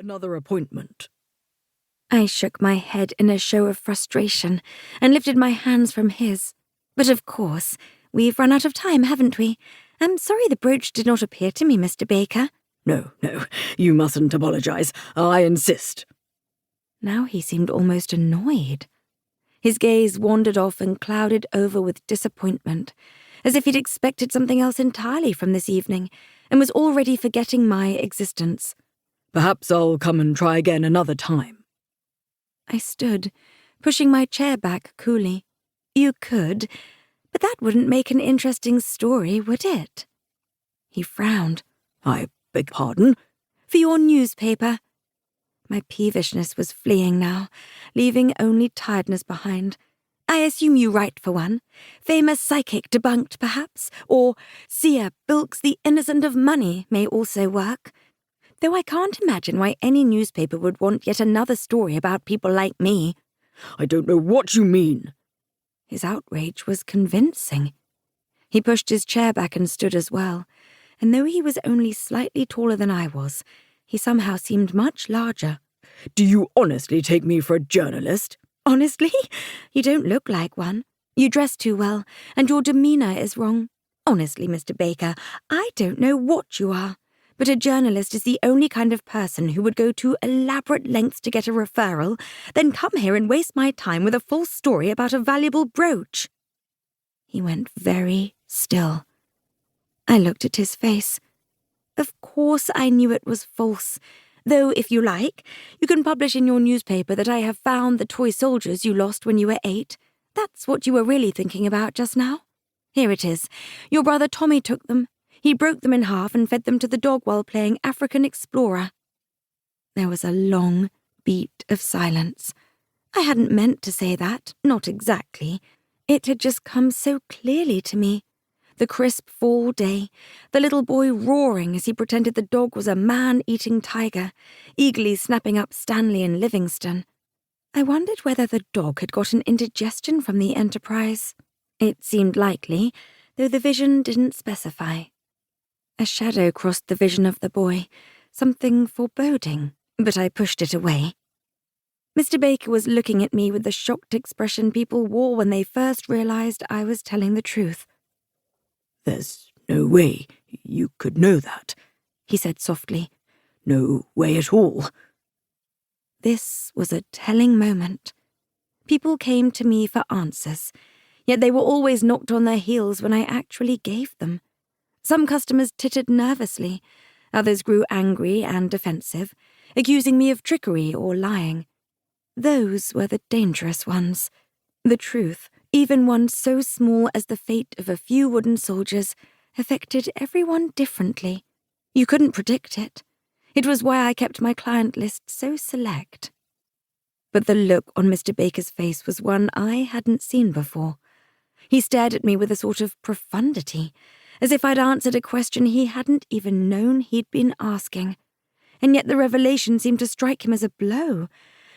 Another appointment. I shook my head in a show of frustration and lifted my hands from his. But of course, we've run out of time, haven't we? I'm sorry the brooch did not appear to me, Mr. Baker. No, you mustn't apologize. I insist. Now he seemed almost annoyed. His gaze wandered off and clouded over with disappointment, as if he'd expected something else entirely from this evening, and was already forgetting my existence. Perhaps I'll come and try again another time. I stood, pushing my chair back coolly. You could, but that wouldn't make an interesting story, would it? He frowned. I beg pardon? For your newspaper. My peevishness was fleeing now, leaving only tiredness behind. I assume you write for one. Famous psychic debunked, perhaps? Or seer bilks the innocent of money may also work. Though I can't imagine why any newspaper would want yet another story about people like me. I don't know what you mean. His outrage was convincing. He pushed his chair back and stood as well, and though he was only slightly taller than I was, he somehow seemed much larger. Do you honestly take me for a journalist? Honestly? You don't look like one. You dress too well, and your demeanour is wrong. Honestly, Mr. Baker, I don't know what you are, but a journalist is the only kind of person who would go to elaborate lengths to get a referral, then come here and waste my time with a false story about a valuable brooch. He went very still. I looked at his face. Of course I knew it was false, though if you like, you can publish in your newspaper that I have found the toy soldiers you lost when you were 8. That's what you were really thinking about just now. Here it is. Your brother Tommy took them. He broke them in half and fed them to the dog while playing African Explorer. There was a long beat of silence. I hadn't meant to say that, not exactly. It had just come so clearly to me. The crisp fall day, the little boy roaring as he pretended the dog was a man-eating tiger, eagerly snapping up Stanley and Livingston. I wondered whether the dog had gotten indigestion from the enterprise. It seemed likely, though the vision didn't specify. A shadow crossed the vision of the boy, something foreboding, but I pushed it away. Mr. Baker was looking at me with the shocked expression people wore when they first realized I was telling the truth. There's no way you could know that, he said softly. No way at all. This was a telling moment. People came to me for answers, yet they were always knocked on their heels when I actually gave them. Some customers tittered nervously, others grew angry and defensive, accusing me of trickery or lying. Those were the dangerous ones. The truth, even one so small as the fate of a few wooden soldiers, affected everyone differently. You couldn't predict it. It was why I kept my client list so select. But the look on Mr. Baker's face was one I hadn't seen before. He stared at me with a sort of profundity, as if I'd answered a question he hadn't even known he'd been asking. And yet the revelation seemed to strike him as a blow,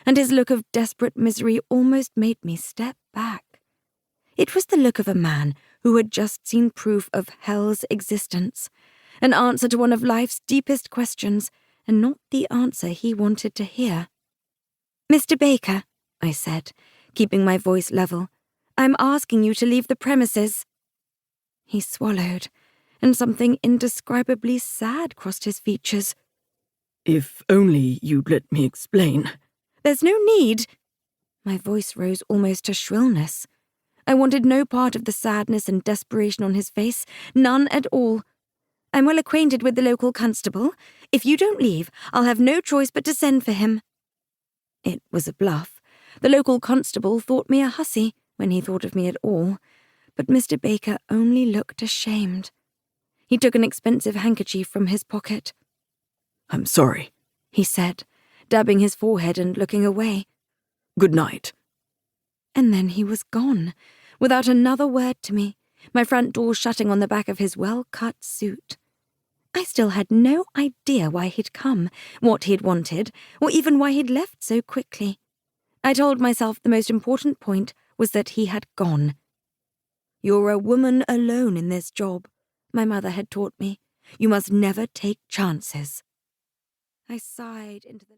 and his look of desperate misery almost made me step back. It was the look of a man who had just seen proof of hell's existence, an answer to one of life's deepest questions, and not the answer he wanted to hear. "Mr. Baker," I said, keeping my voice level, "I'm asking you to leave the premises." He swallowed, and something indescribably sad crossed his features. If only you'd let me explain. "There's no need." My voice rose almost to shrillness. I wanted no part of the sadness and desperation on his face, none at all. "I'm well acquainted with the local constable. If you don't leave, I'll have no choice but to send for him." It was a bluff. The local constable thought me a hussy, when he thought of me at all, but Mr. Baker only looked ashamed. He took an expensive handkerchief from his pocket. "I'm sorry," he said, dabbing his forehead and looking away. "Good night." And then he was gone, without another word to me, my front door shutting on the back of his well-cut suit. I still had no idea why he'd come, what he'd wanted, or even why he'd left so quickly. I told myself the most important point was that he had gone. "You're a woman alone in this job," my mother had taught me. "You must never take chances." I sighed into the